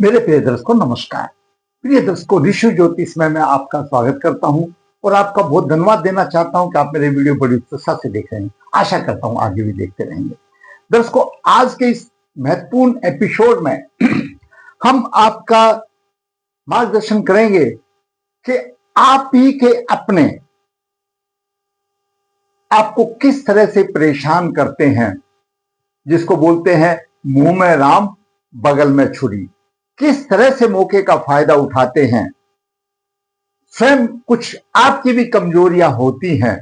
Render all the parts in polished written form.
मेरे प्रिय दर्शकों नमस्कार। प्रिय दर्शकों, ऋषि ज्योतिष में मैं आपका स्वागत करता हूं और आपका बहुत धन्यवाद देना चाहता हूं कि आप मेरे वीडियो बड़ी उत्साह से देख रहे हैं। आशा करता हूं आगे भी देखते रहेंगे। दर्शकों, आज के इस महत्वपूर्ण एपिसोड में हम आपका मार्गदर्शन करेंगे कि आप ही के अपने आपको किस तरह से परेशान करते हैं, जिसको बोलते हैं मुंह में राम बगल में छुरी। किस तरह से मौके का फायदा उठाते हैं। स्वयं कुछ आपकी भी कमजोरियां होती हैं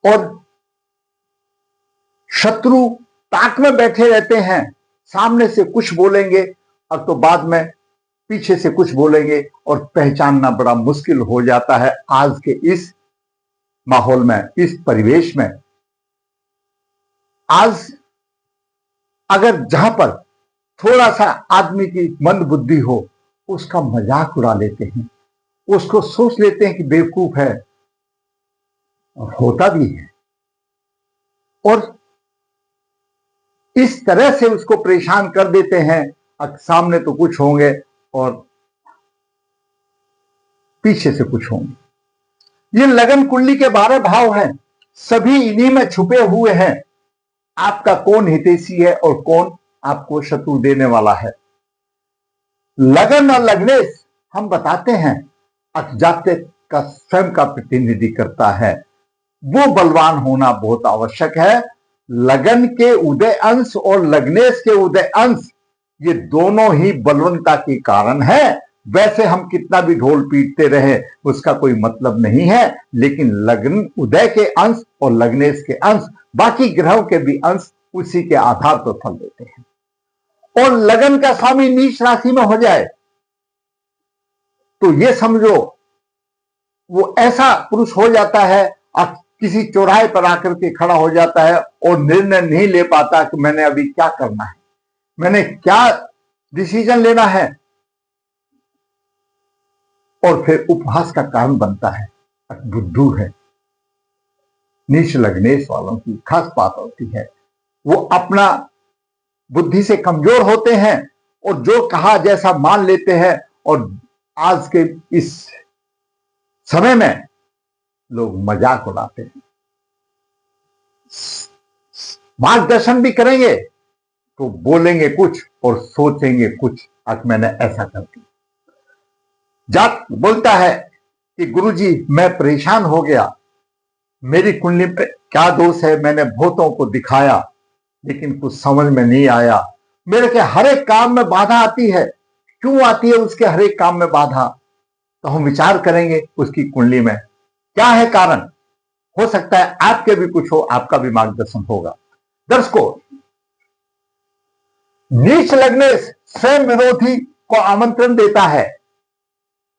और शत्रु ताक में बैठे रहते हैं। सामने से कुछ बोलेंगे और तो बाद में पीछे से कुछ बोलेंगे और पहचानना बड़ा मुश्किल हो जाता है। आज के इस माहौल में, इस परिवेश में, आज अगर जहां पर थोड़ा सा आदमी की मंद बुद्धि हो, उसका मजाक उड़ा लेते हैं, उसको सोच लेते हैं कि बेवकूफ है, और होता भी है। और इस तरह से उसको परेशान कर देते हैं। सामने तो कुछ होंगे और पीछे से कुछ होंगे। ये लगन कुंडली के 12 भाव हैं, सभी इन्हीं में छुपे हुए हैं। आपका कौन हितैषी है और कौन आपको शत्रु देने वाला है। लगन और लग्नेश हम बताते हैं जातक का स्वयं का प्रतिनिधि करता है। वो बलवान होना बहुत आवश्यक है। लगन के उदय अंश और लग्नेश के उदय अंश, ये दोनों ही बलवंता के कारण है। वैसे हम कितना भी ढोल पीटते रहे उसका कोई मतलब नहीं है, लेकिन लग्न उदय के अंश और लग्नेश के अंश, बाकी ग्रहों के भी अंश उसी के आधार पर फल देते हैं। और लगन का स्वामी नीच राशि में हो जाए तो ये समझो वो ऐसा पुरुष हो जाता है, किसी चौराहे पर आकर के खड़ा हो जाता है और निर्णय नहीं ले पाता कि मैंने अभी क्या करना है, मैंने क्या डिसीजन लेना है, और फिर उपहास का कारण बनता है। बुद्धू है। नीच लग्नेश वालों की खास बात होती है, वो अपना बुद्धि से कमजोर होते हैं और जो कहा जैसा मान लेते हैं। और आज के इस समय में लोग मजाक उड़ाते हैं। मार्गदर्शन भी करेंगे तो बोलेंगे कुछ और सोचेंगे कुछ, आज मैंने ऐसा कर दिया। जात बोलता है कि गुरुजी मैं परेशान हो गया, मेरी कुंडली पे क्या दोष है, मैंने भूतों को दिखाया लेकिन कुछ समझ में नहीं आया। मेरे के हर एक काम में बाधा आती है, क्यों आती है उसके हर एक काम में बाधा। तो हम विचार करेंगे उसकी कुंडली में क्या है कारण। हो सकता है आपके भी कुछ हो, आपका भी मार्गदर्शन होगा। दर्शकों, नीच लग्नेश स्वयं विरोधी को आमंत्रण देता है,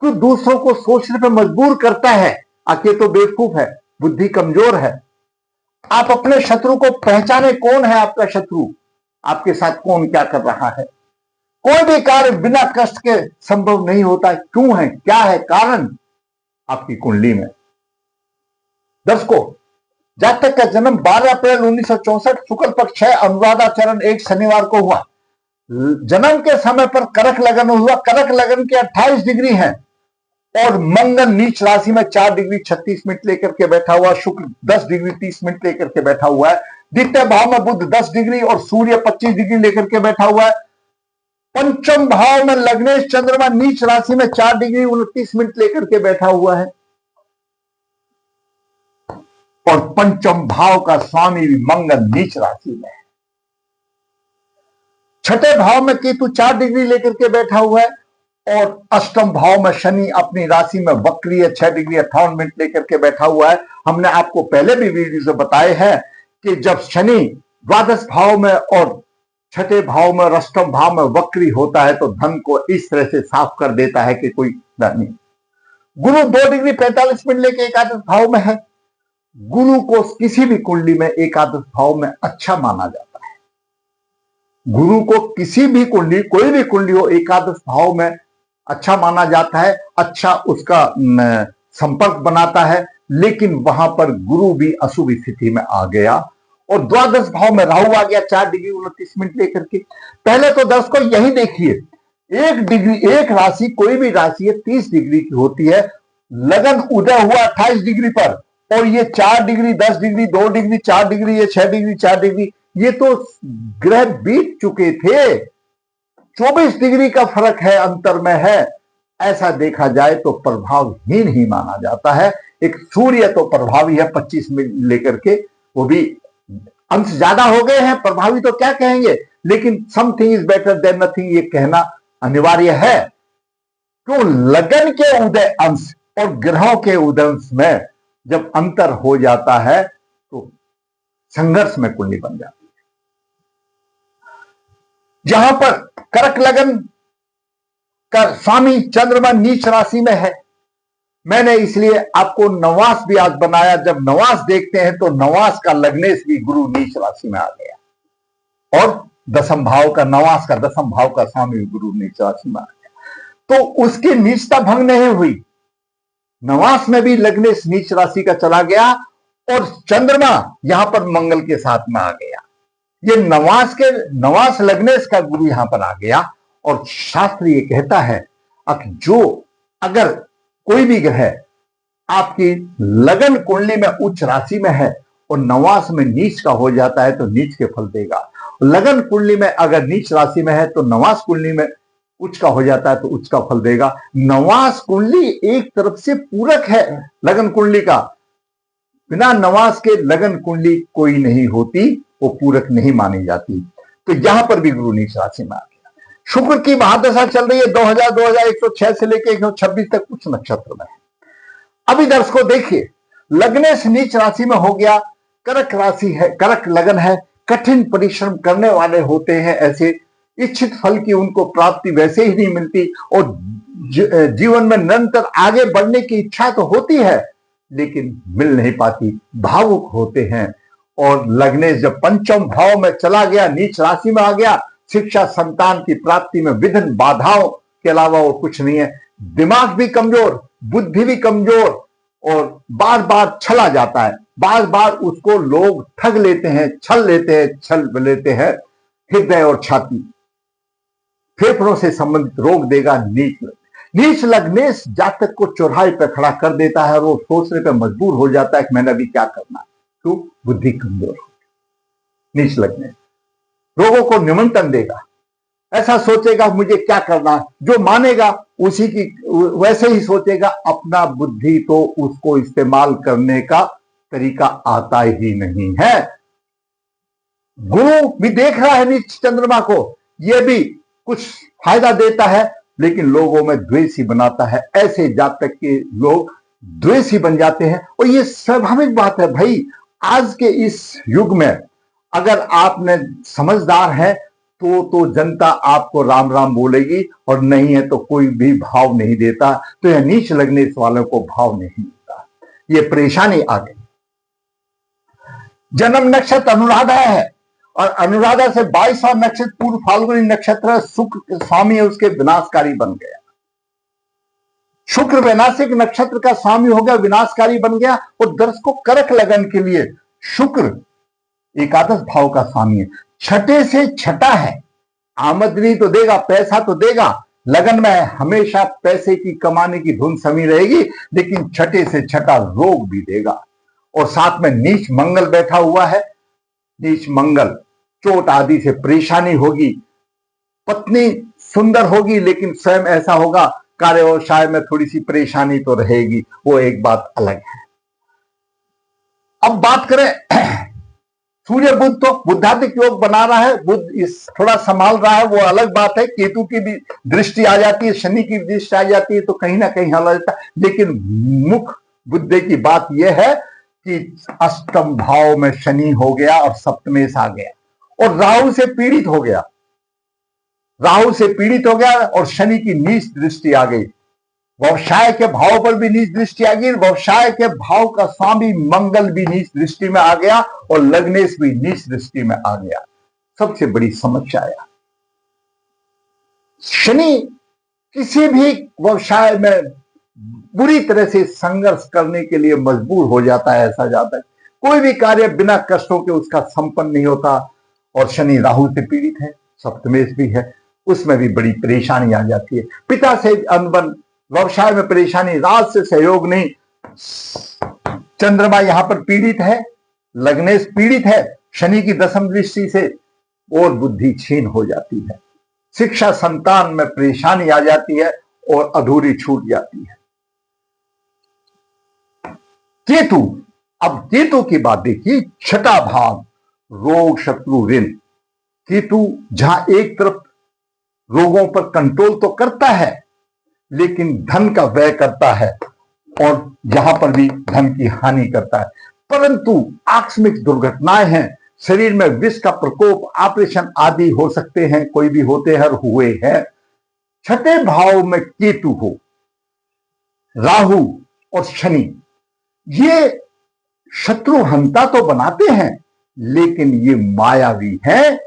तो दूसरों को सोचने पर मजबूर करता है। आखिर तो बेवकूफ है, बुद्धि कमजोर है। आप अपने शत्रु को पहचाने, कौन है आपका शत्रु, आपके साथ कौन क्या कर रहा है। कोई भी कार्य बिना कष्ट के संभव नहीं होता। क्यों है, क्या है कारण आपकी कुंडली में। दर्शकों, जातक का जन्म 12 अप्रैल 1964 शुक्ल पक्ष 6 अनुराधा चरण 1 शनिवार को हुआ। जन्म के समय पर करक लगन हुआ। करक लगन के 28 डिग्री है और मंगल नीच राशि में 4 डिग्री 36 मिनट लेकर के बैठा हुआ। शुक्र 10 डिग्री 30 मिनट लेकर के बैठा हुआ है। द्वितीय भाव में बुध 10 डिग्री और सूर्य 25 डिग्री लेकर के बैठा हुआ है। पंचम भाव में लग्नेश चंद्रमा नीच राशि में 4 डिग्री 29 मिनट लेकर के बैठा हुआ है। और पंचम भाव का स्वामी भी मंगल नीच राशि में है। छठे भाव में केतु 4 डिग्री लेकर के बैठा हुआ है। और अष्टम भाव में शनि अपनी राशि में वक्रीय 6 डिग्री 58 मिनट लेकर के बैठा हुआ है। हमने आपको पहले भी वीडियो से बताए हैं कि जब शनि द्वादश भाव में और छठे भाव में और अष्टम भाव में वक्री होता है तो धन को इस तरह से साफ कर देता है कि कोई डर नहीं। गुरु 2 डिग्री 45 मिनट लेकर एकादश भाव में है। गुरु को किसी भी कुंडली में एकादश भाव में अच्छा माना जाता है। गुरु को किसी भी कुंडली, कोई भी कुंडली हो, एकादश भाव में अच्छा माना जाता है, अच्छा उसका संपर्क बनाता है। लेकिन वहां पर गुरु भी अशुभ स्थिति में आ गया और द्वादश भाव में राहु आ गया 4 डिग्री 29 मिनट लेकर के। पहले तो दर्शकों यही देखिए एक डिग्री, एक राशि, कोई भी राशि है 30 डिग्री की होती है। लगन उदय हुआ 28 डिग्री पर, और ये 4 डिग्री, 10 डिग्री, 2 डिग्री, 4 डिग्री, ये 6 डिग्री, 4 डिग्री, ये तो ग्रह बीत चुके थे। 24 डिग्री का फर्क है, अंतर में है। ऐसा देखा जाए तो प्रभावहीन ही माना जाता है। एक सूर्य तो प्रभावी है 25 में लेकर के, वो भी अंश ज्यादा हो गए हैं, प्रभावी तो क्या कहेंगे, लेकिन something is better than nothing, ये कहना अनिवार्य है। तो लगन के उदय अंश और ग्रहों के उदय अंश में जब अंतर हो जाता है तो संघर्ष में कुंडली बन जाती है। जहां पर कर्क लगन का स्वामी चंद्रमा नीच राशि में है, मैंने इसलिए आपको नवास भी आज बनाया। जब नवास देखते हैं तो नवास का लग्नेश भी गुरु नीच राशि में आ गया, और दसम भाव का, नवास का दसम भाव का स्वामी गुरु नीच राशि में आ गया, तो उसकी नीचता भंग नहीं हुई। नवास में भी लग्नेश नीच राशि का चला गया, और चंद्रमा यहां पर मंगल के साथ में आ गया। ये नवास लग्नेश का गुरु यहां पर आ गया। और शास्त्र ये कहता है जो अगर कोई भी ग्रह आपकी लगन कुंडली में उच्च राशि में है और नवास में नीच का हो जाता है तो नीच के फल देगा। लगन कुंडली में अगर नीच राशि में है तो नवास कुंडली में उच्च का हो जाता है तो उच्च का फल देगा। नवास कुंडली एक तरफ से पूरक है लगन कुंडली का, बिना नवास के लगन कुंडली कोई नहीं होती, वो पूरक नहीं मानी जाती। तो यहां पर भी गुरु नीच राशि में आ गया। शुक्र की महादशा चल रही है 2106 से लेकर 126 तक कुछ नक्षत्र में है। अभी दर्शकों देखिए, लग्नेश नीच राशि में हो गया, कर्क राशि है, कर्क लगन है, कठिन परिश्रम करने वाले होते हैं, ऐसे इच्छित फल की उनको प्राप्ति वैसे ही नहीं मिलती, और जीवन में निरंतर आगे बढ़ने की इच्छा तो होती है लेकिन मिल नहीं पाती, भावुक होते हैं। और लग्नेश जब पंचम भाव में चला गया, नीच राशि में आ गया, शिक्षा संतान की प्राप्ति में विभिन्न बाधाओं के अलावा और कुछ नहीं है। दिमाग भी कमजोर, बुद्धि भी कमजोर, और बार बार छला जाता है, बार बार उसको लोग ठग लेते हैं, छल लेते हैं। हृदय और छाती, फेफड़ों से संबंधित रोग देगा नीच लग्नेश जातक को चौराहे पर खड़ा कर देता है, और वो सोचने पर मजबूर हो जाता है कि मैंने अभी क्या करना है। तो बुद्धि कमजोर होगी। नीच लग्नेश रोगों को निमंत्रण देगा, ऐसा सोचेगा मुझे क्या करना है, जो मानेगा उसी की वैसे ही सोचेगा। अपना बुद्धि तो उसको इस्तेमाल करने का तरीका आता ही नहीं है। गुरु भी देख रहा है नीच चंद्रमा को, यह भी कुछ फायदा देता है लेकिन लोगों में द्वेषी बनाता है। ऐसे जातक के लोग द्वेषी बन जाते हैं, और ये स्वाभाविक बात है भाई। आज के इस युग में अगर आपने समझदार है तो जनता आपको राम राम बोलेगी, और नहीं है तो कोई भी भाव नहीं देता। तो यह नीच लगने वालों को भाव नहीं देता, ये परेशानी आ गई। जन्म नक्षत्र अनुराधा है, और अनुराधा से 22वां नक्षत्र पूर्व फाल्गुनी नक्षत्र, शुक्र स्वामी है, उसके विनाशकारी बन गया। शुक्र वैनाशिक नक्षत्र का स्वामी हो गया, विनाशकारी बन गया। और दर्शकों, कर्क लगन के लिए शुक्र एकादश भाव का स्वामी है, छठे से छठा है। आमदनी तो देगा, पैसा तो देगा, लगन में हमेशा पैसे की कमाने की धुन समी रहेगी, लेकिन छठे से छठा रोग भी देगा। और साथ में नीच मंगल बैठा हुआ है, नीच मंगल चोट आदि से परेशानी होगी। पत्नी सुंदर होगी लेकिन स्वयं ऐसा होगा, कार्य व्यवसाय में थोड़ी सी परेशानी तो रहेगी, वो एक बात अलग है। अब बात करें सूर्य बुध, तो बुद्धादिक योग बना रहा है, बुध इस थोड़ा संभाल रहा है, वो अलग बात है। केतु की भी दृष्टि आ जाती है, शनि की दृष्टि आ जाती है, तो कहीं ना कहीं हल जाता है। लेकिन मुख्य बुद्धि की बात यह है कि अष्टम भाव में शनि हो गया और सप्तमेश आ गया, और राहु से पीड़ित हो गया, और शनि की नीच दृष्टि आ गई। व्यवसाय के भाव पर भी नीच दृष्टि आ गई, व्यवसाय के भाव का स्वामी मंगल भी नीच दृष्टि में आ गया, और लग्नेश भी नीच दृष्टि में आ गया। सबसे बड़ी समस्या आया, शनि किसी भी व्यवसाय में बुरी तरह से संघर्ष करने के लिए मजबूर हो जाता है। ऐसा जाता है कोई भी कार्य बिना कष्टों के उसका संपन्न नहीं होता। और शनि राहु से पीड़ित है, सप्तमेश भी है, उसमें भी बड़ी परेशानी आ जाती है। पिता से अनबन, व्यवसाय में परेशानी, राज से सहयोग नहीं, चंद्रमा यहां पर पीड़ित है, लग्नेश पीड़ित है शनि की दशम दृष्टि से, और बुद्धि छीन हो जाती है। शिक्षा संतान में परेशानी आ जाती है और अधूरी छूट जाती है। केतु, अब केतु की बात देखिए, छठा भाव, रोग शत्रु ऋण। केतु जहां एक तरफ रोगों पर कंट्रोल तो करता है लेकिन धन का व्यय करता है और यहां पर भी धन की हानि करता है। परंतु आकस्मिक दुर्घटनाएं हैं, शरीर में विष का प्रकोप, ऑपरेशन आदि हो सकते हैं, कोई भी होते हैं, हुए हैं। छठे भाव में केतु हो, राहु और शनि, ये शत्रु हंता तो बनाते हैं लेकिन ये मायावी हैं,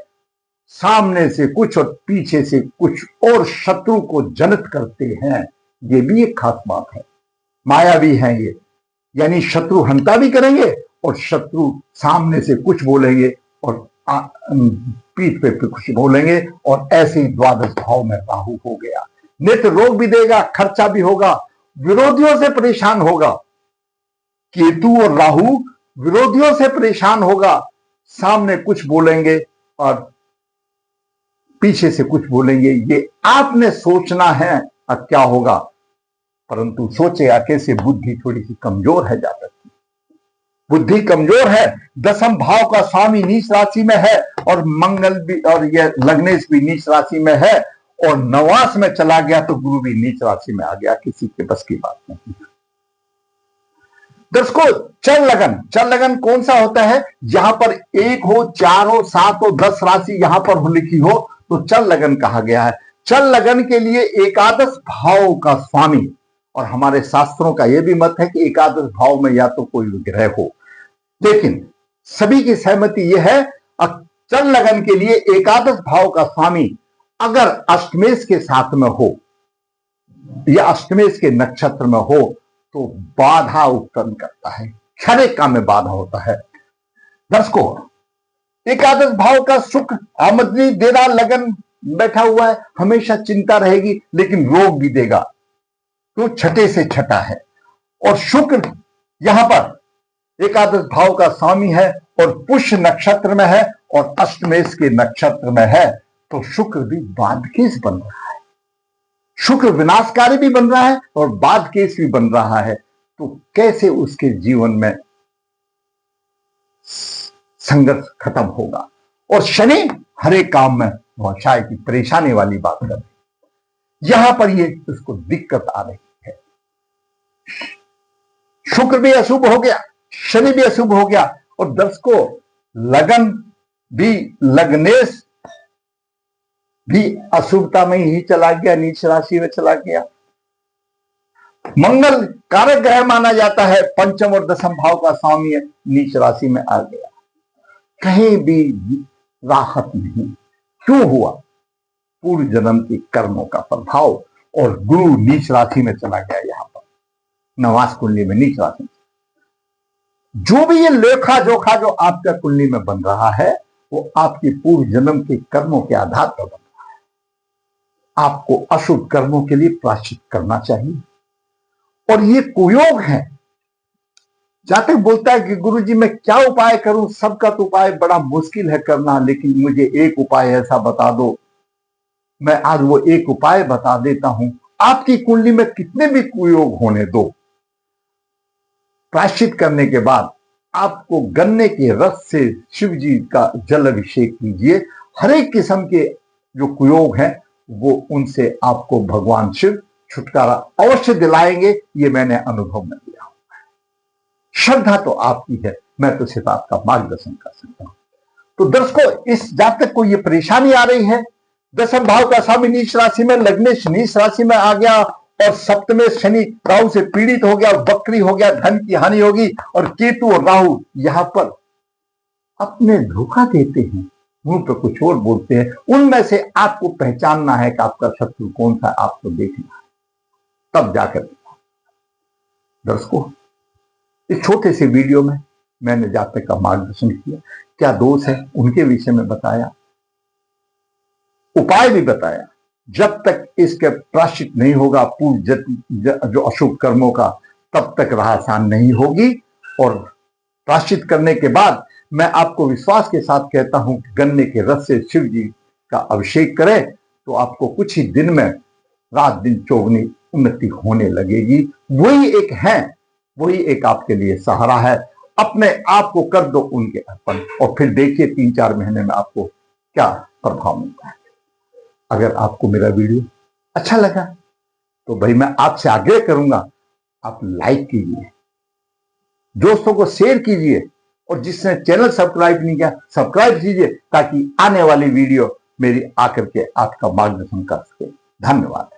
सामने से कुछ और पीछे से कुछ और शत्रु को जनित करते हैं। ये भी एक खास बात है, मायावी हैं ये, यानी शत्रु हंता भी करेंगे और शत्रु सामने से कुछ बोलेंगे और पीठ पे कुछ बोलेंगे, और ऐसे ही द्वादश भाव में राहु हो गया। नित्य रोग भी देगा, खर्चा भी होगा, विरोधियों से परेशान होगा। केतु और राहु विरोधियों से परेशान होगा, सामने कुछ बोलेंगे और पीछे से कुछ बोलेंगे। ये आपने सोचना है अब क्या होगा, परंतु सोचेगा कैसे, बुद्धि थोड़ी सी कमजोर है, ज्यादा बुद्धि कमजोर है। दसम भाव का स्वामी नीच राशि में है और मंगल भी, और यह लग्नेश भी नीच राशि में है, और नवास में चला गया तो गुरु भी नीच राशि में आ गया, किसी के बस की बात नहीं। दर्शकों, चल लगन कौन सा होता है, यहां पर 1 हो, 4 हो, 7 हो, 10 राशि यहां पर लिखी हो तो चल लगन कहा गया है। चल लगन के लिए एकादश भाव का स्वामी, और हमारे शास्त्रों का यह भी मत है कि एकादश भाव में या तो कोई ग्रह हो, लेकिन सभी की सहमति यह है चल लगन के लिए एकादश भाव का स्वामी अगर अष्टमेश के साथ में हो या अष्टमेश के नक्षत्र में हो तो बाधा उत्पन्न करता है, हर एक काम में बाधा होता है। दर्शकों, एकादश भाव का शुक्र आमदनी दे रहा, लगन बैठा हुआ है, हमेशा चिंता रहेगी, लेकिन रोग भी देगा, तो छठे से छठा है। और शुक्र यहां पर एकादश भाव का स्वामी है और पुष्य नक्षत्र में है और अष्टमेश के नक्षत्र में है, तो शुक्र भी बाधकेश बन रहा है, शुक्र विनाशकारी भी बन रहा है और बाधकेश भी बन रहा है। तो कैसे उसके जीवन में संघर्ष खत्म होगा। और शनि हर एक काम में व्यवसाय की परेशानी वाली बात कर रही, यहां पर ये उसको दिक्कत आ रही है। शुक्र भी अशुभ हो गया, शनि भी अशुभ हो गया, और दर्शकों लगन भी, लग्नेश भी अशुभता में ही चला गया, नीच राशि में चला गया। मंगल कारक ग्रह माना जाता है, पंचम और दसम भाव का स्वामी है, नीच राशि में आ गया, कहीं भी राहत नहीं। क्यों हुआ? पूर्व जन्म के कर्मों का प्रभाव, और गुरु नीच राशि में चला गया, यहां पर नवास कुंडली में नीच राशि। जो भी ये लेखा जोखा जो आपका कुंडली में बन रहा है वो आपकी पूर्व जन्म के कर्मों के आधार पर बन रहा है। आपको अशुभ कर्मों के लिए प्रायश्चित करना चाहिए, और ये कुयोग है। जहां तक बोलता है कि गुरुजी मैं क्या उपाय करूं, सबका तो उपाय बड़ा मुश्किल है करना, लेकिन मुझे एक उपाय ऐसा बता दो, मैं आज वो एक उपाय बता देता हूं। आपकी कुंडली में कितने भी कुयोग होने दो, प्रायश्चित करने के बाद आपको गन्ने के रस से शिव जी का जल अभिषेक कीजिए। हर एक किस्म के जो कुयोग हैं वो उनसे आपको भगवान शिव छुटकारा अवश्य दिलाएंगे, ये मैंने अनुभव में लिया। श्रद्धा तो आपकी है, मैं तो सिर्फ आपका मार्गदर्शन कर सकता हूं। तो दर्शकों, इस जातक को ये परेशानी आ रही है, दसम भाव का स्वामी नीच राशि में, लग्नेश नीच राशि में आ गया, और सप्तमे शनि राहु से पीड़ित हो गया, वक्री हो गया, धन की हानि होगी, और केतु और राहु यहां पर अपने धोखा देते हैं, मुंह पे कुछ और बोलते हैं। उनमें से आपको पहचानना है कि आपका शत्रु कौन सा, आपको देखना है, तब जाकर। दर्शकों, इस छोटे से वीडियो में मैंने जातक का मार्गदर्शन किया, क्या दोष है उनके विषय में बताया, उपाय भी बताया। जब तक इसके प्रायश्चित नहीं होगा पूर्व जो अशुभ कर्मों का, तब तक राह आसान नहीं होगी। और प्रायश्चित करने के बाद मैं आपको विश्वास के साथ कहता हूं कि गन्ने के रस से शिव जी का अभिषेक करें तो आपको कुछ ही दिन में रात दिन चौगुनी उन्नति होने लगेगी। वही एक आपके लिए सहारा है। अपने आप को कर दो उनके अर्पण और फिर देखिए 3-4 महीने में आपको क्या प्रभाव मिलता है। अगर आपको मेरा वीडियो अच्छा लगा तो भाई मैं आपसे आग्रह करूंगा, आप लाइक कीजिए, दोस्तों को शेयर कीजिए और जिसने चैनल सब्सक्राइब नहीं किया सब्सक्राइब कीजिए ताकि आने वाली वीडियो मेरी आकर के आपका मार्गदर्शन कर सके। धन्यवाद।